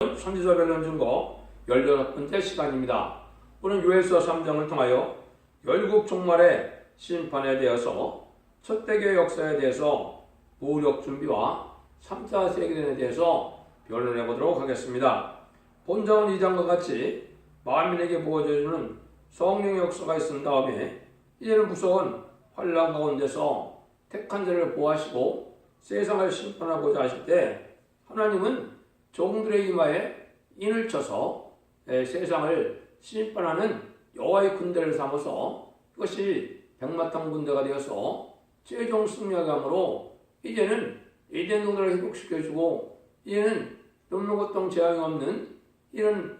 선지서 변론 증거 18번째 시간입니다. 오늘 요엘서 3장을 통하여 열국 종말의 심판에 대해서 첫대교회 역사에 대해서 무력 준비와 3차 세계대전에 대해서 변론해 보도록 하겠습니다. 본장은 2장과 같이 만민에게 부어져주는 성령의 역사가 있은 다음에 이제는 무서운 환난 가운데서 택한 자를 보호하시고 세상을 심판하고자 하실 때 하나님은 종들의 이마에 인을 쳐서 세상을 심판하는 여호와의 군대를 삼아서 그것이 백마탄 군대가 되어서 최종 승리하게 하므로 이제는 에덴 동산을 회복시켜주고 이제는 놈노고통 재앙이 없는 이런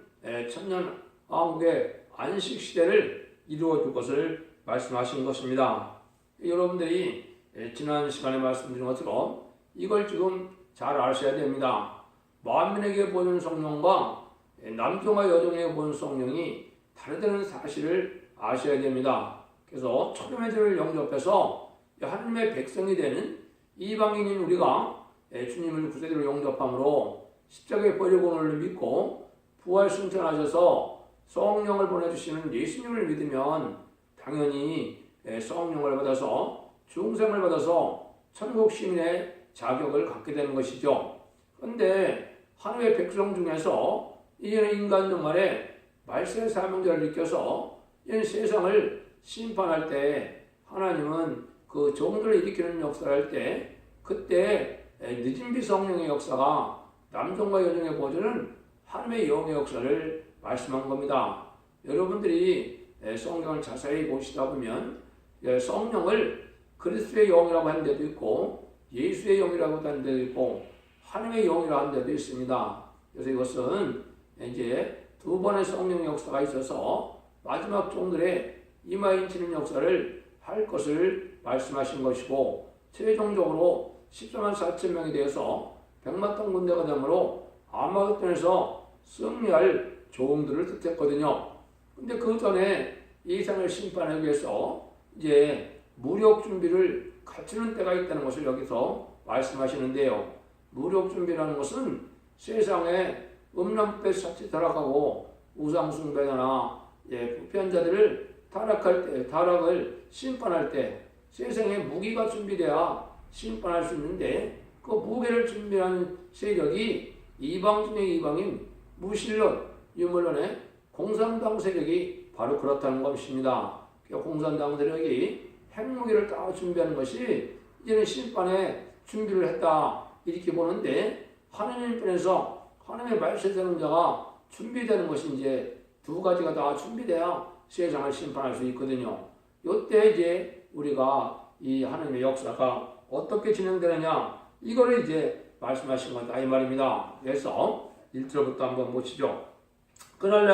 천년 왕국의 안식 시대를 이루어줄 것을 말씀하신 것입니다. 여러분들이 지난 시간에 말씀드린 것처럼 이걸 지금 잘 아셔야 됩니다. 만민에게 보는 성령과 남종과 여종에게 보는 성령이 다르다는 사실을 아셔야 됩니다. 그래서 초림의 죄를 영접해서 하나님의 백성이 되는 이방인인 우리가 주님을 구세주로 영접함으로 십자가에 버리고 오늘 믿고 부활 승천하셔서 성령을 보내주시는 예수님을 믿으면 당연히 성령을 받아서 중생을 받아서 천국 시민의 자격을 갖게 되는 것이죠. 그런데 하나님의 백성 중에서 이제는 인간 종말에 말세의 사명자를 느껴서 이제는 세상을 심판할 때 하나님은 그 종들을 일으키는 역사를 할 때 그때 늦은 비 성령의 역사가 남종과 여종의 보존은 하나님의 영의 역사를 말씀한 겁니다. 여러분들이 성경을 자세히 보시다 보면 성령을 그리스도의 영이라고 하는 데도 있고 예수의 영이라고 하는 데도 있고 하나님의 영이라고 하는 데도 있습니다. 그래서 이것은 이제 두 번의 성령 역사가 있어서 마지막 종들의 이마에 인치는 역사를 할 것을 말씀하신 것이고 최종적으로 14만 4천 명에 대해서 백마탄 군대가 되므로 아마겟돈에서 승리할 종들을 뜻했거든요. 근데 그 전에 이 세상을 심판하기 위해서 이제 무력 준비를 갖추는 때가 있다는 것을 여기서 말씀하시는데요. 무력 준비라는 것은 세상에 음란부패 사치 타락하고 우상숭배나 부패한 자들을 타락을 심판할 때 세상에 무기가 준비돼야 심판할 수 있는데 그 무게를 준비한 세력이 이방 중의 이방인 무신론, 유물론의 공산당 세력이 바로 그렇다는 것입니다. 공산당 세력이 핵무기를 다 준비하는 것이 이제는 심판에 준비를 했다 이렇게 보는데 하나님 편에서 하나님의 말세되는 자가 준비되는 것이 이제 두 가지가 다 준비돼야 세상을 심판할 수 있거든요. 이때 이제 우리가 이 하나님의 역사가 어떻게 진행되느냐 이거를 이제 말씀하신 거다 이 말입니다. 그래서 1절부터 한번 보시죠. 그날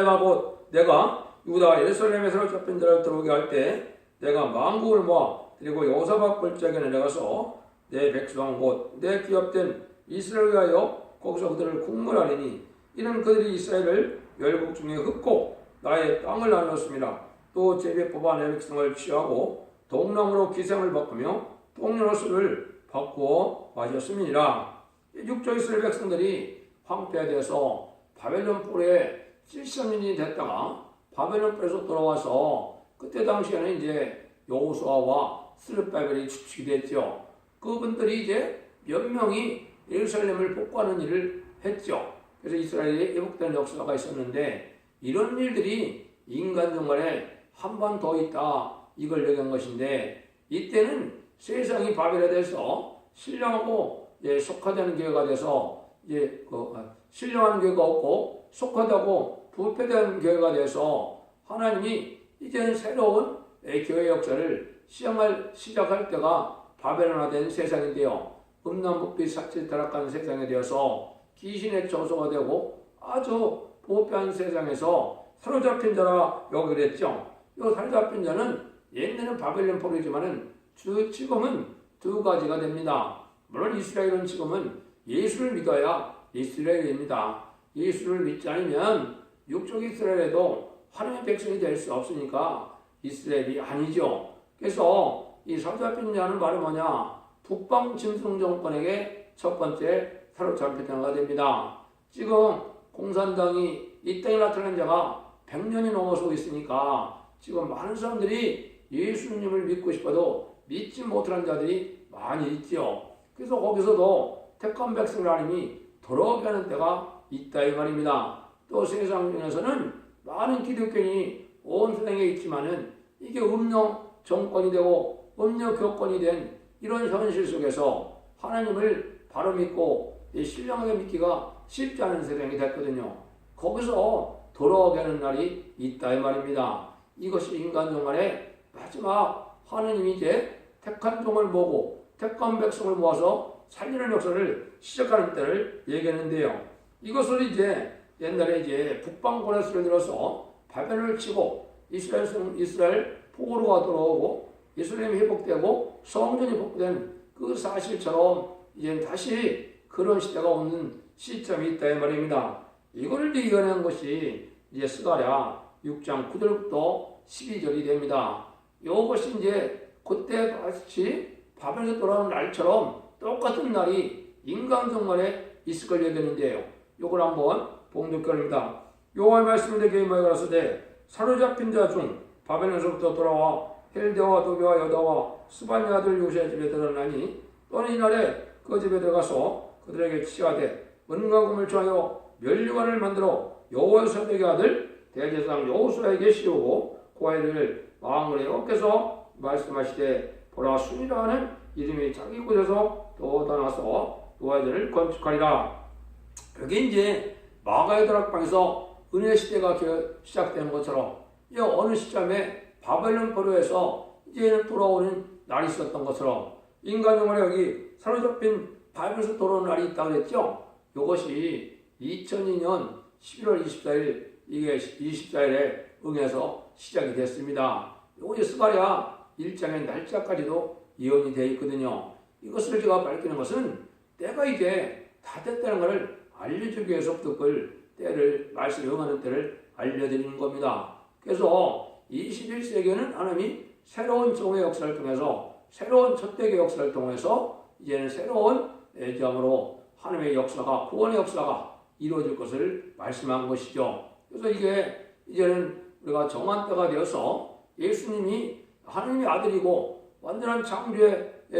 내가 유다 예루살렘에서 잡힌 자를 들어오게 할 때 내가 만국을 모아 그리고 여호사밧 골짜기에 내려가서 내 백성 곧 내 기업된 이스라엘을 위하여 거기서 그들을 국물하리니 이는 그들이 이스라엘을 열국 중에 흩고 나의 땅을 나누었습니다. 또 제비 뽑아 내 백성을 취하고 동남으로 기생을 바꾸며 동료로 술을 바꾸어 마셨음이니라. 6조 이스라엘 백성들이 황폐화되어서 바벨론 뿔에 70년이 됐다가 바벨론 뿔에서 돌아와서 그때 당시에는 이제 여호수아와 스룹바벨이 주축이 됐죠. 그분들이 이제 몇 명이 예루살렘을 복구하는 일을 했죠. 그래서 이스라엘이 회복되는 역사가 있었는데 이런 일들이 인간 종말에 한 번 더 있다 이걸 얘기한 것인데 이때는 세상이 바벨에대해서 신령하고 속화되는 교회가 돼서 신령한 교회가 없고 속화되고 부패되는 교회가 돼서 하나님이 이제는 새로운 교회 역사를 시작할 때가 바벨론화된 세상인데요. 음란부패 사치 타락하는 세상에 되어서 귀신의 처소가 되고 아주 부패한 세상에서 사로잡힌 자라 여기게 됐죠. 이 사로잡힌 자는 옛날에는 바벨론 포로이지만은 지금은 두 가지가 됩니다. 물론 이스라엘은 지금은 예수를 믿어야 이스라엘입니다. 예수를 믿지 않으면 육적 이스라엘에도 하나님의 백성이 될 수 없으니까 이스라엘이 아니죠. 그래서 이 사로잡힌 자는 말이 뭐냐? 북방 짐승 정권에게 첫 번째 사로잡힌 자가 됩니다. 지금 공산당이 이 땅에 나타난 지가 100년이 넘어서고 있으니까 지금 많은 사람들이 예수님을 믿고 싶어도 믿지 못하는 자들이 많이 있지요. 그래서 거기서도 택한 백성을 하나님이 돌아오게 하는 때가 있다 이 말입니다. 또 세상 중에서는 많은 기독교인이 온 세상에 있지만은 이게 음력 정권이 되고 음력 교권이 된 이런 현실 속에서 하나님을 바로 믿고 신령하게 믿기가 쉽지 않은 세상이 됐거든요. 거기서 돌아오게 하는 날이 있다 이 말입니다. 이것이 인간 종말의 마지막 하나님이 이제 택한 종을 모으고 택한 백성을 모아서 살리는 역사를 시작하는 때를 얘기하는데요. 이것을 이제 옛날에 이제 북방권의 수를 들어서 바벨을 치고 이스라엘 포로가 돌아오고 예루살렘이 회복되고 성전이 복된 그 사실처럼 이제 다시 그런 시대가 오는 시점이 있다 이 말입니다. 이걸 이겨낸 것이 이제 스가랴 6장 9절부터 12절이 됩니다. 이것이 이제 그때 같이 바벨에서 돌아오는 날처럼 똑같은 날이 인간 종말에 있을 걸 얘기했는데요. 이걸 한번 봉독합니다. 여호와의 말씀을 내게 임하여 가라사대 사로잡힌 자 중 바벨에서부터 돌아와 헬데와 도비와 여다와 스바냐 아들 요시야 집에 들어가니 또는 이날에 그 집에 들어가서 그들에게 치하되 은과금을 취하여 멸류관을 만들어 여호와의 사백의 아들 대제사장 여호수아에게 씌우고 고아이를 마음으로 어깨서 말씀하시되 보라 순이라 하는 이름이 자기 곳에서 돋아나서 노아들을 건축하리라. 여기 이제 마가의 다락방에서 은혜 시대가 시작되는 것처럼 이 어느 시점에 바벨론 포로에서 이제는 돌아오는 날이 있었던 것처럼 인간 영혼에 여기 사로잡힌 바벨에서 돌아오는 날이 있다고 그랬죠. 이것이 2002년 11월 24일 이게 24일에 응해서 시작이 됐습니다. 이것이 스가랴 1장의 날짜까지도 예언이 되어 있거든요. 이것을 제가 밝히는 것은 때가 이제 다 됐다는 것을 알려주기 위해서부터 그걸 때를 말씀에 응하는 때를 알려드리는 겁니다. 그래서 21세기에는 하나님이 새로운 종의 역사를 통해서 새로운 첫대의 역사를 통해서 이제는 새로운 예정으로 하나님의 역사가 구원의 역사가 이루어질 것을 말씀한 것이죠. 그래서 이게 이제는 우리가 정한 때가 되어서 예수님이 하나님의 아들이고 완전한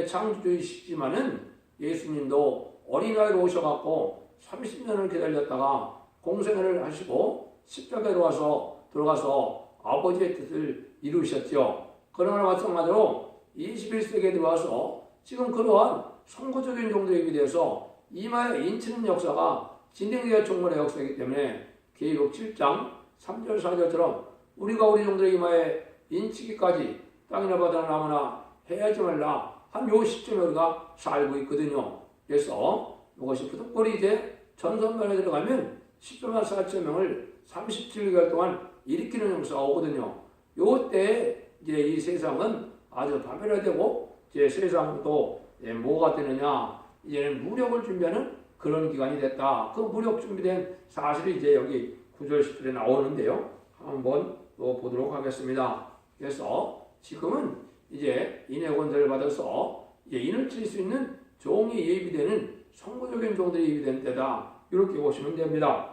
창조주이시지만은 예수님도 어린아이로 오셔갖고 30년을 기다렸다가 공생애를 하시고 십자가로 와서 들어가서 아버지의 뜻을 이루셨죠. 그러나 마찬가지로 21세기에 들어와서 지금 그러한 선구적인 종들에 대해서 이마에 인치는 역사가 진행되어 종말의 역사이기 때문에 계시록 7장 3절 4절처럼 우리가 우리 종들의 이마에 인치기까지 땅이나 바다나 나무나 해야지 말라 한 요 시점에 우리가 살고 있거든요. 그래서 이것이 부득불이 이제 전선반에 들어가면 10조만 4천 명을 37개월 동안 일으키는 역사가 오거든요. 요때 이제 이 세상은 아주 파멸화되고 이제 세상도 뭐가 되느냐 이제는 무력을 준비하는 그런 기간이 됐다. 그 무력 준비된 사실이 이제 여기 9절 10절에 나오는데요. 한번 또 보도록 하겠습니다. 그래서 지금은 이제 인의 권세를 받아서 이제 인을 칠 수 있는 종이 예비되는 선구적인 종들이 예비된 때다. 이렇게 보시면 됩니다.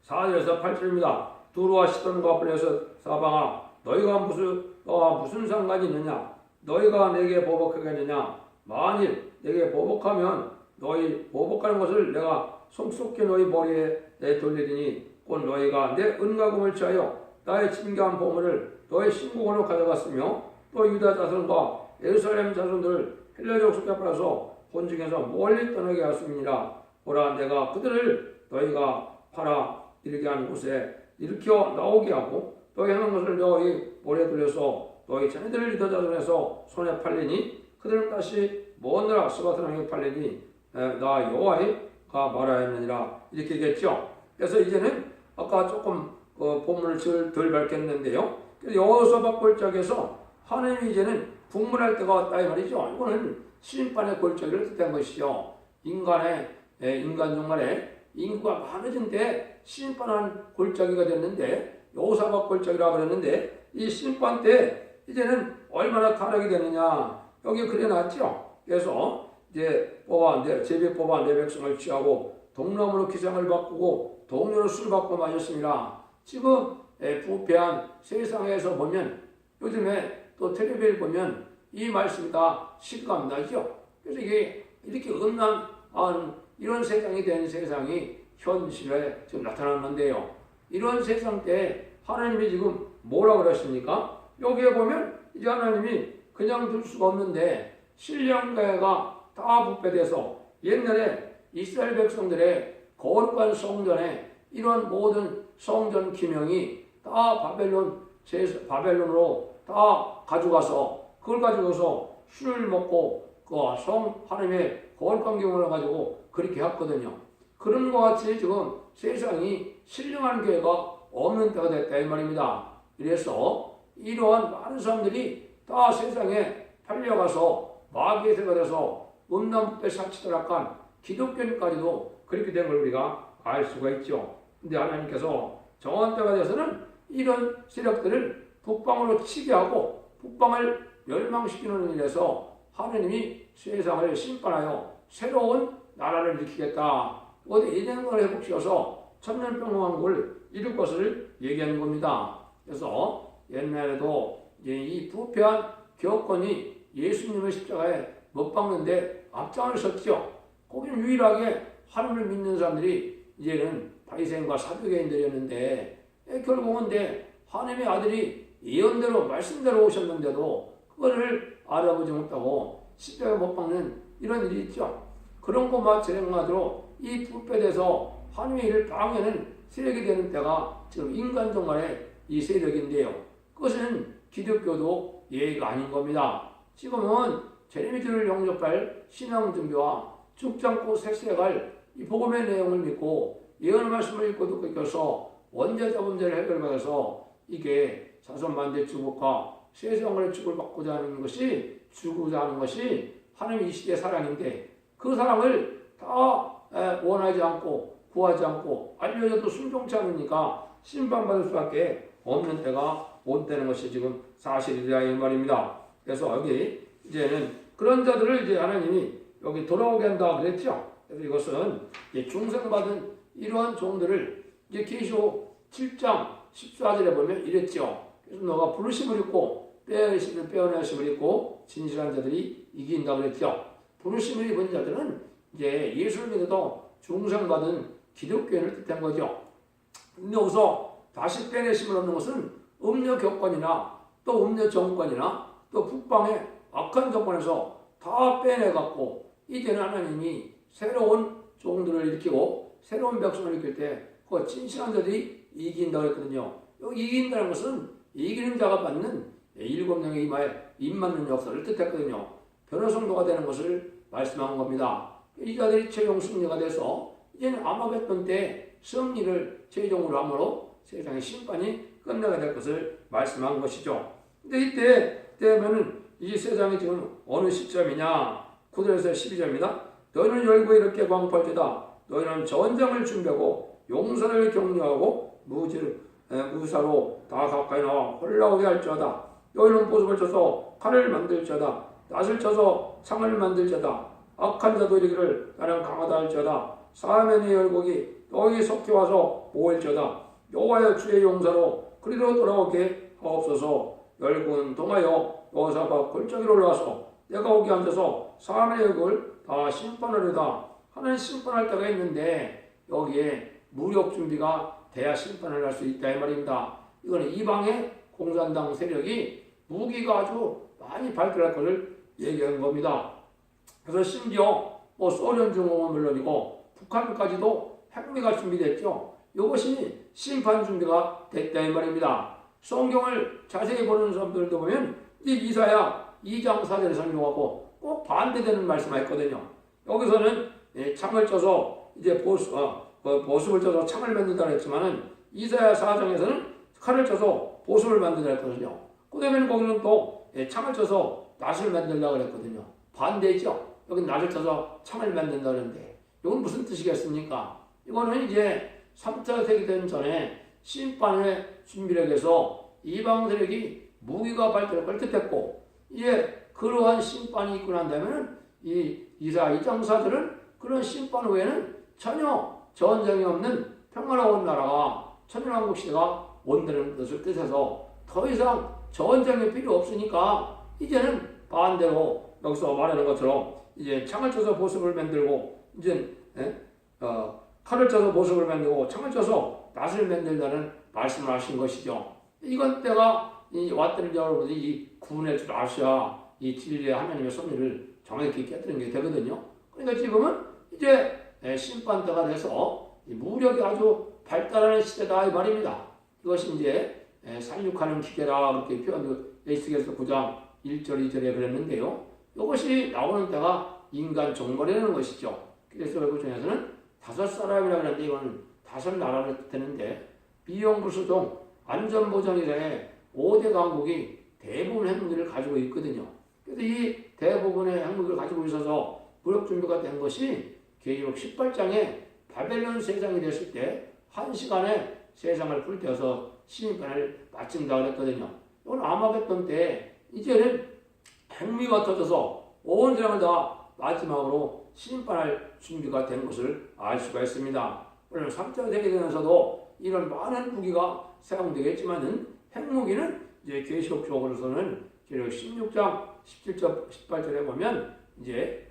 4절에서 8절입니다. 두루와 시돈과 블레셋 사방아 너희가 무슨 상관이 있느냐? 너희가 내게 보복하게 하느냐? 만일 내게 보복하면 너희 보복하는 것을 내가 속속히 너희 머리에 돌리리니 곧 너희가 내 은과금을 취하여 나의 진귀한 보물을 너희 신궁으로 가져갔으며 또 유다 자손과 예루살렘 자손들을 헬라족 속에 팔아서 본중에서 멀리 떠나게 하였습니다. 보라 내가 그들을 너희가 팔아 이르게 하는 곳에 일으켜 나오게 하고 너희 하는 것을 너희 머리에 돌려서 너희 자녀들을 유다 자손에서 손에 팔리니 그들은 다시 먼 나라 스바트나에 팔리니 나 여호와가 말하였느니라 이렇게 얘기했죠. 그래서 이제는 아까 조금 본문을 덜 밝혔는데요. 여호수아 골짜기에서 하나님이 이제는 분문할 때가 왔다 이 말이죠. 이거는 심판의 골짜기를 뜻한 것이죠. 인간 종말에 인구가 많아진 때 심판한 골짜기가 됐는데 여호사박 골짜기라고 그랬는데 이 심판 때 이제는 얼마나 타락이 되느냐 여기 그려놨죠. 그래서 이제 제비 뽑아 내 백성을 취하고 동남으로 기상을 바꾸고 동료로 술을 바꾸고 마셨습니다. 지금 부패한 세상에서 보면 요즘에 또 텔레비를 보면 이 말씀이 다 실감나죠. 그래서 이게 이렇게 음란한 이런 세상이 된 세상이 현실에 지금 나타났는데요. 이런 세상 때 하나님이 지금 뭐라 그러십니까? 여기에 보면 이제 하나님이 그냥 둘 수가 없는데 신령가가 다 부패돼서 옛날에 이스라엘 백성들의 거룩한 성전에 이런 모든 성전 기명이 다 바벨론으로 다 가져가서 그걸 가지고서 술을 먹고 그 하나님의 거룩한 경험을 가지고 그렇게 했거든요. 그런 것 같이 지금 세상이 신령한 교회가 없는 때가 됐다 이 말입니다. 그래서 이러한 많은 사람들이 다 세상에 팔려가서 마귀의 세가 돼서 음란부패 사치들악한 기독교인까지도 그렇게 된 걸 우리가 알 수가 있죠. 근데 하나님께서 정한 때가 돼서는 이런 세력들을 북방으로 치게 하고 북방을 멸망시키는 일에서 하나님이 세상을 심판하여 새로운 나라를 일으키겠다. 어디 예정을 회복시켜서 천년평강국을 이룰 것을 얘기하는 겁니다. 그래서 옛날에도 이 부패한 교권이 예수님의 십자가에 못 박는데 앞장을 섰죠. 거기는 유일하게 하나님을 믿는 사람들이 이제는 바리새인과 사두개인들이었는데 결국은 하나님의 아들이 예언대로 말씀대로 오셨는데도 그거를 알아보지 못하고 십자가에 못 박는 이런 일이 있죠. 그런 것 마찬가지로 이 부패돼서 하나님의 일을 방해하는 세력이 되는 때가 지금 인간종말의 이 세력인데요. 그것은 기독교도 예의가 아닌 겁니다. 지금은 재림주를 영접할 신앙 준비와 죽지 않고 색색할 이 복음의 내용을 믿고 예언의 말씀을 읽고 듣고 있어서 원죄자 문제를 해결받아서 이게 자손만대 축복과 세상을 축복받고자 하는 것이 주고자 하는 것이 하나님의 이 시대의 사랑인데 그 사랑을 다 원하지 않고 구하지 않고 알려져도 순종치 않으니까 심판받을 수밖에 없는 때가 온다는 것이 지금 사실이라 이 말입니다. 그래서 여기 이제는 그런 자들을 이제 하나님이 여기 돌아오게 한다 그랬죠. 그래서 이것은 중생받은 이러한 종들을 이제 계시록 7장 14절에 보면 이랬죠. 그래서 너가 부르심을 입고 빼어내심을 입고 진실한 자들이 이긴다 그랬죠. 부르심을 입은 자들은 이제 예수를 믿어도 중생받은 기독교인을 뜻한 거죠. 근데 여기서 다시 빼내심을 얻는 것은 음녀 교권이나 또 음녀 정권이나 또 북방의 악한 정권에서 다 빼내갖고 이제는 하나님이 새로운 종들을 일으키고 새로운 백성을 일으킬 때 그 진실한 자들이 이긴다고 했거든요. 여기 이긴다는 것은 이기는 자가 받는 7명의 이마에 입맞는 역사를 뜻했거든요. 변호성도가 되는 것을 말씀한 겁니다. 이 자들이 최종 승리가 돼서 이제는 아마겟돈 때 승리를 최종으로 함으로 세상의 심판이 끝나게 될 것을 말씀한 것이죠. 근데 이때 되면은 이 세상이 지금 어느 시점이냐? 9절에서 12절입니다. 너희는 열고 이렇게 광포할지다. 너희는 전쟁을 준비하고 용사를 격려하고 무사로 다 가까이 나와 올라오게 할지어다. 너희는 보습을 쳐서 칼을 만들지어다. 낫을 쳐서 창을 만들지어다. 악한 자도 이르기를 나는 강하다 할지어다. 사면의 열국이 너희 속히 와서 모일지어다. 여호와의 주의 용사로 그리로 돌아오게 하옵소서. 열국은 동하여 여호사박 골짜기로 올라와서 내가 오게 앉아서 사면의 열국을 다 심판하려다 하는 심판할 때가 있는데 여기에 무력 준비가 돼야 심판을 할 수 있다 이 말입니다. 이거는 이방의 공산당 세력이 무기가 아주 많이 발달할 것을 얘기하는 겁니다. 그래서 심지어 소련 중공은 물론이고 북한까지도 핵무기가 준비됐죠. 이것이 심판 준비가 됐다 이 말입니다. 성경을 자세히 보는 사람들도 보면 이사야 2장 4절에 설명하고 꼭 반대되는 말씀을 했거든요. 여기서는 창을 쳐서 이제 보습을 쳐서 창을 만든다고 했지만은 이사야 4장에서는 칼을 쳐서 보습을 만든다고 했거든요. 그 다음에 거기는 또 창을 쳐서 낫을 만들려고 했거든요. 반대죠. 여기 낫을 쳐서 창을 만든다고 하는데 이건 무슨 뜻이겠습니까? 이거는 이제 3차 세계대전 전에 심판의 준비를 해서 이방 세력이 무기가 발달을 걸 뜻했고 이제 그러한 심판이 있고 난 다음에는 이 이사 2장 4절은 그런 심판 후에는 전혀 전쟁이 없는 평화로운 나라가 천년왕국 시대가 온다는 것을 뜻해서 더 이상 전쟁이 필요 없으니까 이제는 반대로 여기서 말하는 것처럼 이제 창을 쳐서 보석을 만들고 이제 칼을 쳐서 보석을 만들고 창을 쳐서 낫을 만들다는 말씀을 하신 것이죠. 이건 때가 왔더니 여러분들이 이 구원의 줄 아셔야 이 진리의 하나님의 섭리를 정확히 깨뜨리는 게 되거든요. 그러니까 지금은 이제 심판 때가 돼서 무력이 아주 발달하는 시대다 이 말입니다. 이것이 이제 살육하는 기계라 그렇게 표현도 에스겔서 9장 1절 2절에 그랬는데요. 이것이 나오는 때가 인간 종말이라는 것이죠. 그래서 외국 중에서는 5사람이라 그러는데 이거는 5나라를 뜻하는데 비용구수동 안전보장이라의 5대 강국이 대부분 핵무기를 가지고 있거든요. 그래서 이 대부분의 핵무기를 가지고 있어서 무력 준비가 된 것이 계시록 18장에 바벨론 세상이 됐을 때 1시간에 세상을 불태워서 심판을 마친다 그랬거든요. 이건 아마겟돈 때 이제는 핵무기가 터져서 온 세상을 다 마지막으로 심판할 준비가 된 것을 알 수가 있습니다. 물론 3차 세계대전에서도 이런 많은 무기가 사용되겠지만은 핵무기는 이제 계시록 쪽으로서는 계시록 16장 17절 18절에 보면 이제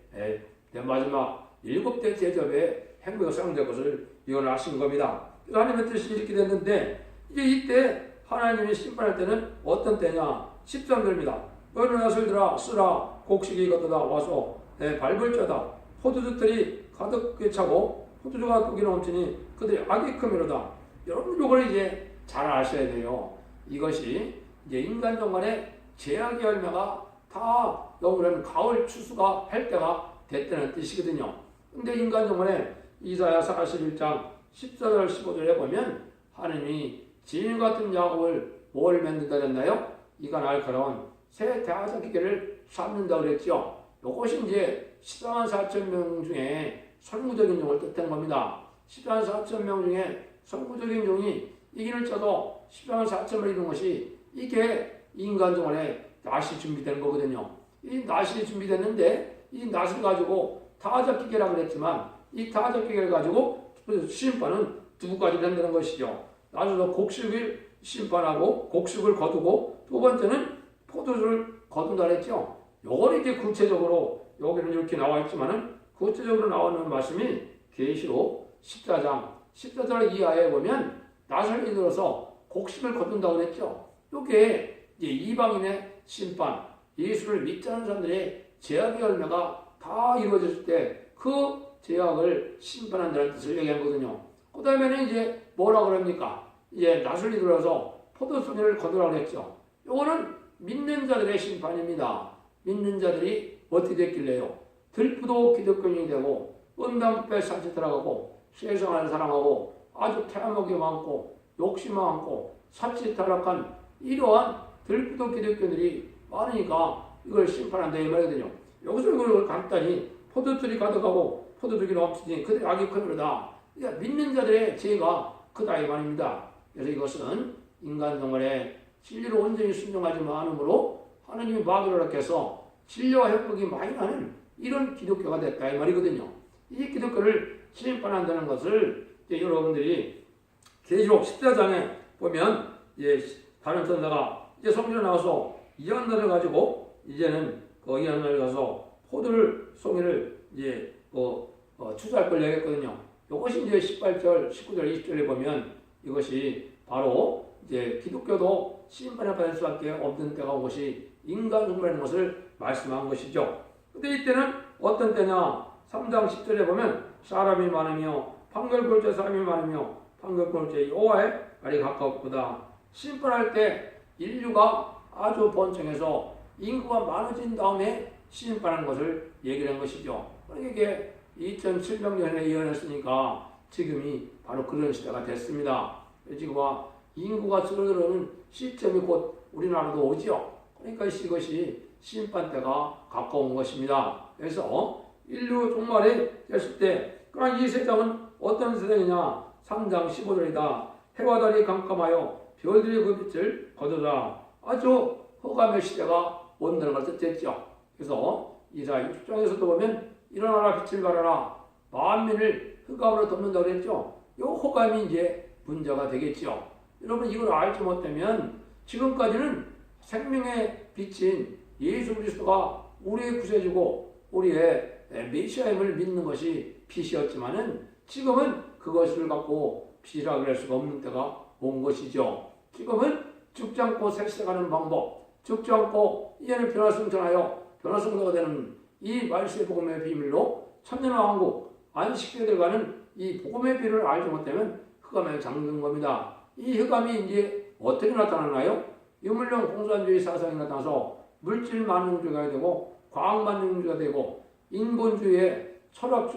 마지막 7대 대접에 핵무기가 사용될 것을 예언하신 겁니다. 그래서 하나님의 뜻이 이렇게 됐는데 이제 이때 하나님이 심판할 때는 어떤 때냐? 13절입니다. 너희는 나설들아 쓰라 곡식이 걷어다 와서 밟을 자다 포도주들이 가득히 차고 포도주가 독이 넘치니 그들이 악이 크미로다. 여러분 이걸 이제 잘 아셔야 돼요. 이것이 이제 인간 정간의 제약의 열매가 다 영원한 가을 추수가 할 때가 됐다는 뜻이거든요. 근데 인간 정간에 이사야 41장 14절 15절에 보면 하나님이 진 같은 야곱을 뭘 만든다 했나요? 이가 날카로운 새 대하장 기계를 쌓는다 그랬죠. 이것이 이제 14만 4천 명 중에 선구적인 종을 뜻한 겁니다. 14만 4천 명 중에 선구적인 종이 이기를 쳐도 14만 4천을 이룬 것이 이게 인간 종안에 낫이 준비된 거거든요. 이 낫이 준비됐는데 이 낫을 가지고 다하작 기계라고 그랬지만 이 다하작 기계를 가지고 심판은 두 가지 된다는 것이죠. 나중에 곡식을 심판하고 곡식을 거두고 두 번째는 포도주를 거둔다 그랬죠. 요걸 이제 구체적으로 여기는 이렇게 나와 있지만은 구체적으로 나오는 말씀이 계시록 14절 이하에 보면 낫을 이들어서 곡식을 거둔다고 그랬죠. 이게 이제 이방인의 심판, 예수를 믿지 않는 사람들의 제약의 열매가 다 이루어졌을 때 그 제약을 심판한다는 뜻을 얘기하거든요. 그 다음에는 이제 뭐라 그럽니까? 이제 낫을 이들어서 포도송이를 거두라고 했죠. 요거는 믿는 자들의 심판입니다. 믿는 자들이 어떻게 됐길래요? 들프도 기득권이 되고 은담배 산채 들어가고 세상을 사랑하고 아주 태양목이 많고 욕심 많고 사치 타락한 이러한 들프도 기득권들이 많으니까 이걸 심판한다 이 말이거든요. 여기서 이걸 간단히 포도들이 가득하고 포도주기 넘치니 그들의 악이 크니로다. 그러니까 믿는 자들의 죄가 크다 이 말입니다. 그래서 이것은 인간 생활에 진리로 온전히 순종하지 않으므로 하나님이 마귀를 허락해서 진리와 협곡이 많이 나는 이런 기독교가 됐다 이 말이거든요. 이 기독교를 심판한다는 것을 이제 여러분들이 계시록 14장에 보면 이제 다른 선자가 이제 성전에 나와서 이한날을 가지고 이제는 그 이한날에 가서 포도를 송이를 이제 추수할 걸 얘기했거든요. 이것이 이제 18절, 19절, 20절에 보면 이것이 바로 이제 기독교도 심판을 받을 수밖에 없는 때가 온 것이 인간 종말이라는 것을 말씀한 것이죠. 근데 이때는 어떤 때냐? 3장 10절에 보면 사람이 많으며 판결골제 사람이 많으며 판결골제 여호와의 날이 가까웠구나. 심판할 때 인류가 아주 번창해서 인구가 많아진 다음에 심판하는 것을 얘기를 한 것이죠. 그러니까 이게 2700년에 예언했으니까 지금이 바로 그런 시대가 됐습니다. 지금 인구가 줄어드는 시점이 곧 우리나라도 오죠. 그러니까 이것이 심판 때가 가까운 것입니다. 그래서 인류 종말이 됐을 때 그러나 이 세상은 어떤 세상이냐? 3장 15절이다. 해와 달이 깜깜하여 별들이 그 빛을 거두라. 아주 흑암의 시대가 온다는 걸 뜻했죠. 그래서 이사야 60장에서도 보면 일어나라 빛을 발하라 만민을 흑암으로 덮는다고 그랬죠. 요 호감이 이제 문제가 되겠죠. 여러분 이걸 알지 못하면 지금까지는 생명의 빛인 예수 그리스도가 우리의 구세주고 우리의 메시아임을 믿는 것이 빛이었지만은 지금은 그것을 갖고 빛이라고 할 수가 없는 때가 온 것이죠. 지금은 죽지 않고 색색하는 방법, 죽지 않고 이제는 변화승천하여 변화승도가 되는 이 말씀의 복음의 비밀로 천년왕국 안식에 들어가는 이 복음의 비밀을 알지 못하면 흑암에 잠든 겁니다. 이 흑암이 이제 어떻게 나타나나요? 유물론 공산주의 사상이 나타나서 물질 만능주의가 되고 과학 만능주의가 되고 인본주의의 철학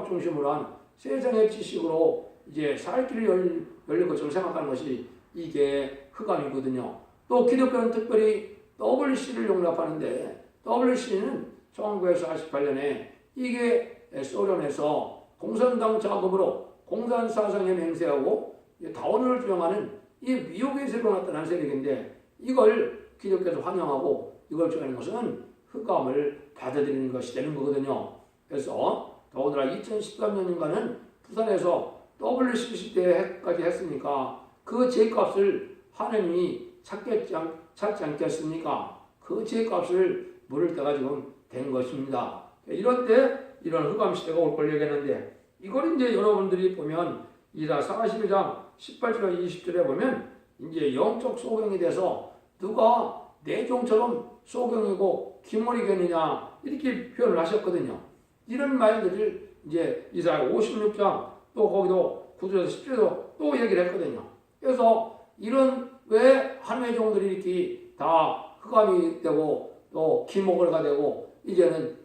중심으로 한 세상의 지식으로 이제 살 길을 열릴 것처럼 생각하는 것이 이게 흑암이거든요. 또 기독교는 특별히 WC를 용납하는데 WC는 1948년에 이게 소련에서 공산당 자금으로 공산 사상에 맹세하고 다원을 주장하는 이 미혹의 세로 나타난 세력인데 이걸 기독교에서 환영하고 이걸 주장하는 것은 흑암을 받아들이는 것이 되는 거거든요. 그래서 더군다나 2013년인가는 부산에서 WCC 때까지 했으니까 그 죄값을 하느님이 찾지 않겠습니까? 그 죄값을 물을 때가 지금 된 것입니다. 이럴 때 이런 흑암 시대가 올 걸 얘기했는데 이걸 이제 여러분들이 보면 이사 41장 18절 20절에 보면 이제 영적 소경이 돼서 누가 내 종처럼 소경이고 기머리겠느냐 이렇게 표현을 하셨거든요. 이런 말들을 이제 이사 56장 또 거기도 9절에서 10절에도 또 얘기를 했거든요. 그래서 이런 왜 하나님의 종들이 이렇게 다 흑암이 되고 또 기목을가 되고 이제는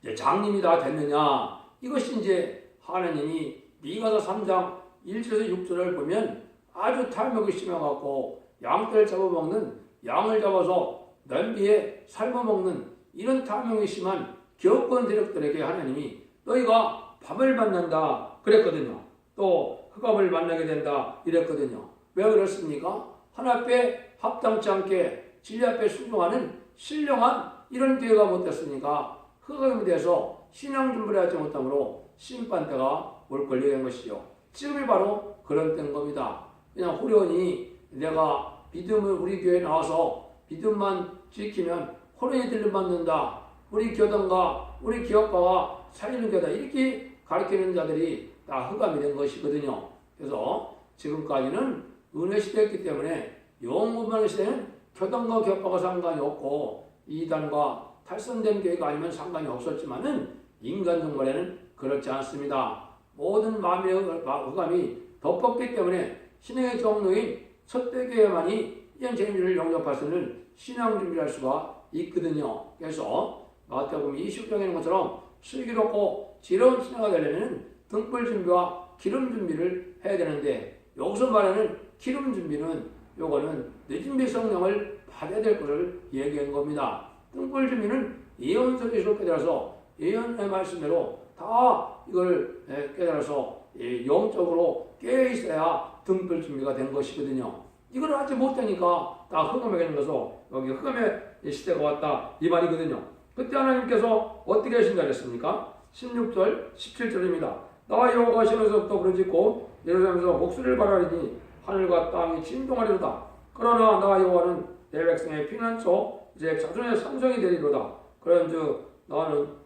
이제 장님이 다 됐느냐 이것이 이제 하나님이 미가서 3장 1절에서 6절을 보면 아주 탐욕이 심해갖고 양떼를 잡아먹는 양을 잡아서 냄비에 삶아먹는 이런 탐욕이 심한 기업권 세력들에게 하나님이 너희가 밥을 만난다 그랬거든요. 또 흑암을 만나게 된다 이랬거든요. 왜 그렇습니까? 하나 앞에 합당치 않게 진리 앞에 순종하는 신령한 이런 기회가 못 됐으니까 흑암이 돼서 신앙 준비를 하지 못함으로 심판 때가 올 걸 얘기한 것이죠. 지금이 바로 그런 때인 겁니다. 그냥 호련히 내가 믿음을 우리 교회에 나와서 믿음만 지키면 호련히 들림받는다. 우리 교단과 우리 기업가와 살리는 교다 이렇게 가르치는 자들이 다 흑암이 된 것이거든요. 그래서 지금까지는 은혜 시대였기 때문에 영원한 시대는 교단과 기업가가 상관이 없고 이단과 탈선된 교회가 아니면 상관이 없었지만은 인간 종말에는 그렇지 않습니다. 모든 마음의 흑암이 덮었기 때문에 신앙의 경로인 첫대교회만이 이런 재미를 영접할 수 있는 신앙 준비를 할 수가 있거든요. 그래서 마태복음 20장에 있는 것처럼 슬기롭고 지혜로운 신앙가 되려면 등불 준비와 기름 준비를 해야 되는데 여기서 말하는 기름 준비는 요거는 늦은 성령을 받아야 될 것을 얘기한 겁니다. 등불 준비는 예언 소리로 깨달아서 예언의 말씀대로 다 이걸 깨달아서 영적으로 깨어있어야 등불 준비가 된 것이거든요. 이걸 하지 못하니까 다 흑암에 있는 것으로 여기 흑암의 시대가 왔다 이 말이거든요. 그때 하나님께서 어떻게 하신다 그랬습니까? 16절 17절입니다. 나와 여호와가 시온에서부터 부르짖고 예루살렘에서 목소리를 발하리니 하늘과 땅이 진동하리로다. 그러나 나 여호와는 내 백성의 피난처 이제 자손의 산성이 되리로다. 그런즉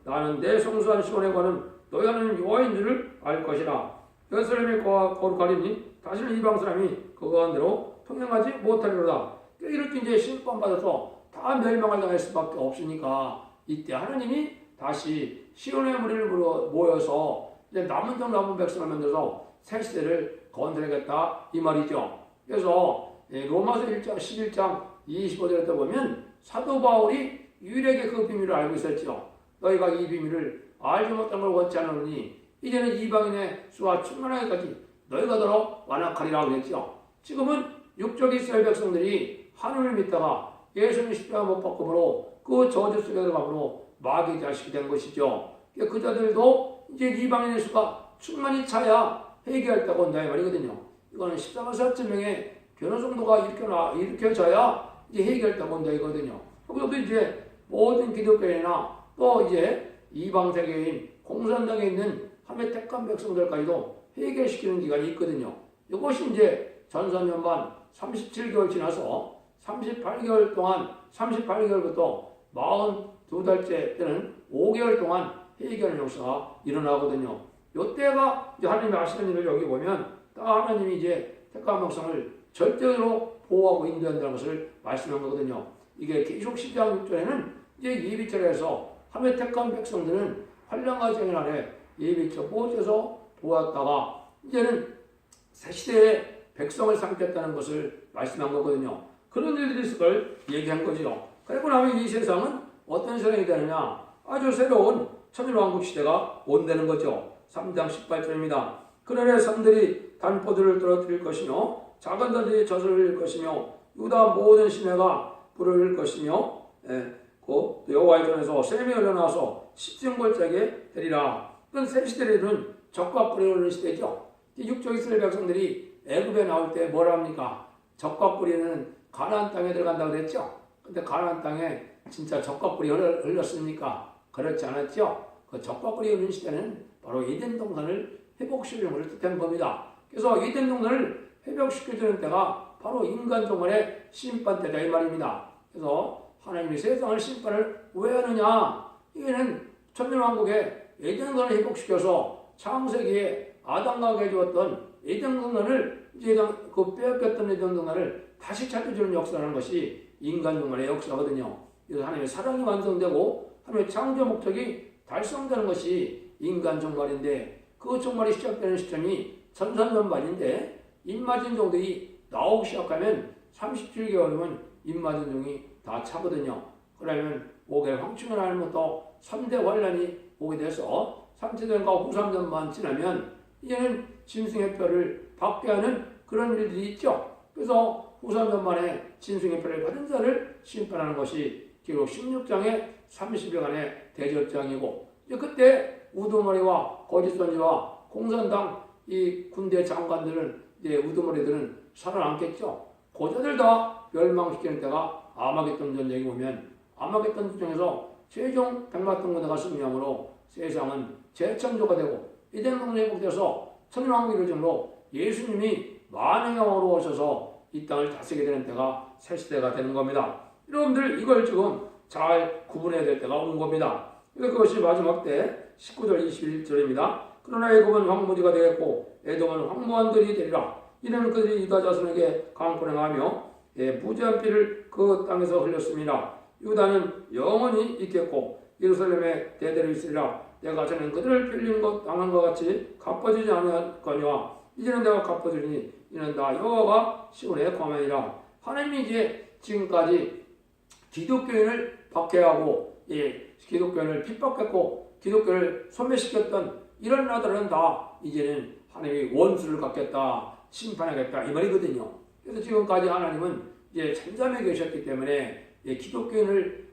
나는 내 성수한 시온에 관한 너희 하나님 여호와인 줄을 알 것이라. 예루살렘이 거룩하리니 다시는 이방 사람이 그 가운데로 통행하지 못하리로다. 이렇게 이제 심판받아서 다 멸망을 당할 수밖에 없으니까 이때 하나님이 다시 시온의 무리를 모여서 이제 남은 백성을 만들어서 새 시대를 건설하겠다 이 말이죠. 그래서 로마서 1장 11장 25절에 보면 사도 바울이 유일하게 그 비밀을 알고 있었죠. 너희가 이 비밀을 알지 못한 걸 원치 않으니 이제는 이방인의 수와 충만하기까지 너희가 더러 완악하리라고 그랬죠. 지금은 육적 이스라엘 백성들이 하늘을 믿다가 예수님 십자가 못 박음으로 그 저주 속에 들어감으로 마귀의 자식이 된 것이죠. 그 자들도 이제 이방인의 수가 충만히 차야 회개할다고 한다 이 말이거든요. 이거는 14만4천명의 변호 정도가 일으켜져야 이제 회개할다고 한다 이거든요. 그것도 이제 모든 기독교인이나 또 이제 이방 세계인 공산당에 있는 함에 택한 백성들까지도 해결시키는 기간이 있거든요. 이것이 이제 전선연반 37개월 지나서 38개월부터 42달째 때는 5개월 동안 해결하는 역사가 일어나거든요. 이때가 이제 하나님의 하시는 일을 여기 보면 딱 하나님이 이제 택한 백성을 절대로 보호하고 인도한다는 것을 말씀한 거거든요. 이게 계속 12장 6절에는 이제 예비절에서 함에 택한 백성들은 환난과 재난 안에 예비절 보호해서 보았다가 이제는 새 시대의 백성을 삼겠다는 것을 말씀한 거거든요. 그런 일들이 있을 걸 얘기한 거죠. 그리고 나면 이 세상은 어떤 세상이 되느냐? 아주 새로운 천일왕국 시대가 온다는 거죠. 3장 18절입니다. 그날에 산들이 단포들을 떨어뜨릴 것이며 작은 들이 젖을 흘릴 것이며 유다 모든 시내가 불을 흘릴 것이며 그 여호와의 전에서 샘이 흘러나와서 십중벌짝에 되리라. 그건 새 시대는 적과 뿔이 흐르는 시대죠. 육족 이스라엘 백성들이 애굽에 나올 때 뭘 합니까? 적과 뿔이는 가나안 땅에 들어간다고 그랬죠. 근데 가나안 땅에 진짜 적과 뿔이 흘렀습니까? 그렇지 않았죠. 그 적과 뿔이 흐르는 시대는 바로 에덴 동산을 회복시키는 것을 뜻한 겁니다. 그래서 에덴 동산을 회복시켜주는 때가 바로 인간 종말의 심판 때다 이 말입니다. 그래서 하나님이 세상을 심판을 왜 하느냐? 이게는 천년왕국의 에덴 동산을 회복시켜서 창세기에 아담과 하게 해주었던 에덴 동산을 이제 그 빼앗겼던 에덴 동산을 다시 찾아주는 역사라는 것이 인간 종말의 역사거든요. 그래서 하나님의 사랑이 완성되고 하나님의 창조 목적이 달성되는 것이 인간 종말인데 그 종말이 시작되는 시점이 천산년반인데 입맞은 종들이 나오기 시작하면 37개월이면 입맞은 종이 다 차거든요. 그러면 5개월 황충의 날부터 3대 환란이 오게 돼서 3세대과 후 3년만 지나면 이제는 짐승의 표를 받게 하는 그런 일들이 있죠. 그래서 후 3년 만에 짐승의 표를 받은 자를 심판하는 것이 기록 16장의 30여간의 대접장이고 이제 그때 우두머리와 거짓선지와 공산당 이 군대 장관들은 이제 우두머리들은 살아남겠죠. 고자들 다 멸망시키는 때가 아마겟돈 전쟁이 오면 아마겟돈 전쟁에서 최종 백마탄 군대가 승리함으로 세상은 재창조가 되고 에덴 동산이 회복돼서 천년왕국이 이루어짐으로 예수님이 만왕의 왕으로 오셔서 이 땅을 다스리게 되는 때가 새 시대가 되는 겁니다. 여러분들 이걸 지금 잘 구분해야 될 때가 온 겁니다. 그것이 마지막 때 19절 21절입니다. 그러나 애굽은 황무지가 되겠고 에돔은 황무한들이 되리라. 이는 그들이 유다 자손에게 강포를 하며 무지한 피를 그 땅에서 흘렸습니다. 유다는 영원히 있겠고 예루살렘에 대대로 있으리라. 내가 전에 그들을 빌린 것 당한 것 같이 갚아주지 않았거니와 이제는 내가 갚아주리니 이는 나 여호와가 시온의 광야이라. 하나님이 이제 지금까지 기독교인을 박해하고 기독교인을 핍박했고 기독교를 소멸시켰던 이런 나라들은 다 이제는 하나님이 원수를 갚겠다, 심판하겠다 이 말이거든요. 그래서 지금까지 하나님은 이제 잠잠해 계셨기 때문에 기독교인을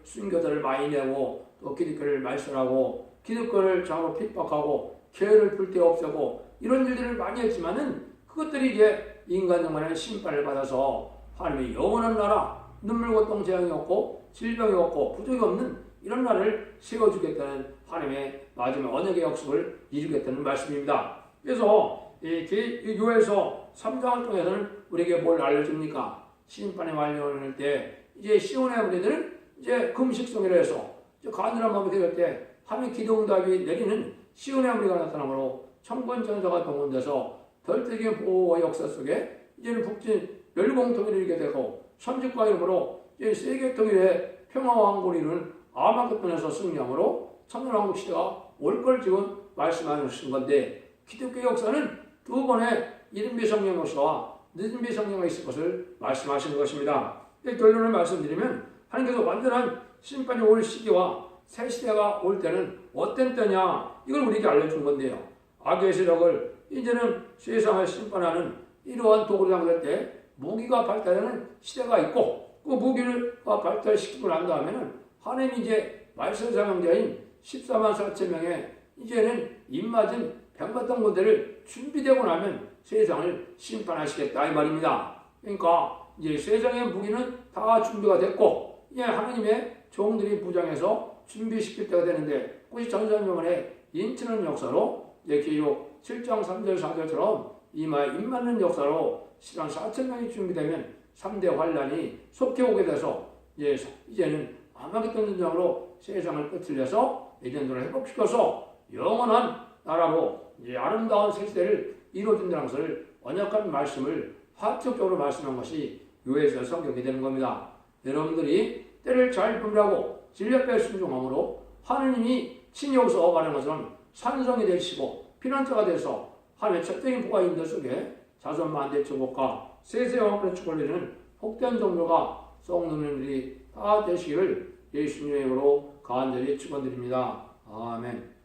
순교자를 많이 내고 또 기독교를 말살하고 기독교를 장으로 핍박하고 교회를 불태 없애고 이런 일들을 많이 했지만은 그것들이 이제 인간 정만의 심판을 받아서 하나님의 영원한 나라, 눈물 고통 재앙이 없고 질병이 없고 부족이 없는 이런 나라를 세워주겠다는 하나님의 마지막 언약의 약속을 이루겠다는 말씀입니다. 그래서 요에서 3장을 통해서는 우리에게 뭘 알려줍니까? 심판의 완료할 때 이제 시온의 무리들은 이제 금식성이라 해서 간절한 마음이 되을 때 하나님 기도응답이 내리는 시온의 무리가 나타나므로 천군천사가 동원돼서 덜뜨기의 보호와 역사 속에 이제는 북진 멸공통일을 이루게 되고 선지과 이름으로 이제 세계통일의 평화왕국을 이루는 아마겟돈에서 승리함으로 천년왕국 시대가 올 걸 지금 말씀하신 건데 기독교 역사는 두 번의 이른비 성령 역사와 늦은비 성령이 있을 것을 말씀하시는 것입니다. 결론을 말씀드리면 하나님께서 완전한 심판이 올 시기와 새 시대가 올 때는 어떤 때냐 이걸 우리에게 알려준 건데요. 악의 세력을 이제는 세상을 심판하는 이러한 도구를 향할 때 무기가 발달하는 시대가 있고 그 무기를 발달시키고 난 다음에는 하나님이 이제 말세사명자인 14만 4천 명의 이제는 입맞은 백마탄 군대를 준비되고 나면 세상을 심판하시겠다 이 말입니다. 그러니까 이제 세상의 무기는 다 준비가 됐고 이제 하나님의 종들이 무장해서 준비시킬 때가 되는데 그것이 전산명원의 인치는 역사로 계시록 7장 3절 4절처럼 이마에 입 맞는 역사로 시간 4천명이 준비되면 3대 환란이 속히 오게 돼서 이제는 아마겟돈 전쟁으로 세상을 끝을내서 에덴도를 회복시켜서 영원한 나라로 아름다운 새 시대를 이루어진다는 것을 언약한 말씀을 파격적으로 말씀한 것이 요에서 성경이 되는 겁니다. 여러분들이 때를 잘 분별하고 진리에 순종함으로 하느님이 친히 여기서 말하는 것처럼 산성이 되시고 피난처가 돼서 하나님의 첫적인 복과 인도 속에 자손만대 축복과 세세와 영원의 축복을 누리는 복된 종교가 썩는 일이 다 되시기를 예수님의 이름으로 간절히 축원드립니다. 아멘.